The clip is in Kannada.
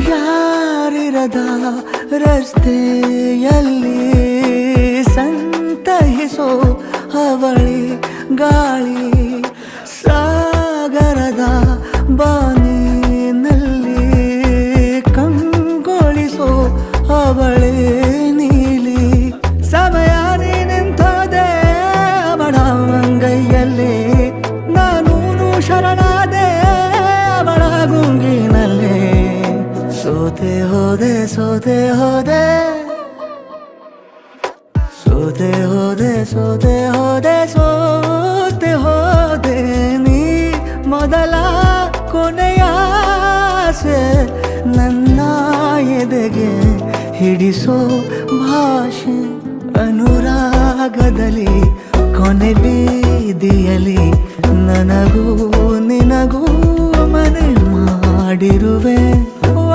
ಯಾರಿರದ ರಸ್ತೆಯಲ್ಲಿ ಸಂತಹಿಸೋ ಅವಳಿ ಗಾಳಿ ಸಾಗರದ ಬಾನಿನಲ್ಲಿ ಕಂಗೊಳಿಸೋ ಅವಳೆ ನೀಲಿ ಸಮಯ ನಿಂತೋದೆ ಅವಳ ಅಂಗೈಯಲ್ಲಿ ನಾನು ಶರಣಾದೆ ಅವಳ ಗುಂಗಿನಲ್ಲಿ ಸೋತೆ ಹೋದೆ ಸೋತೆ ಹೋದೆ ಸೋತೆ ಹೋದೆ ಸೋತೆ ಹೋದೆ ಸೋತೆ ಹೋದೆ ನೀ ಮೊದಲ ಕೊನೆಯ ಆಸೆ ನನ್ನ ಎದೆಗೆ ಹಿಡಿಸೋ ಭಾಷೆ ಅನುರಾಗದಲ್ಲಿ ಕೊನೆ ಬೀದಿಯಲ್ಲಿ ನನಗೂ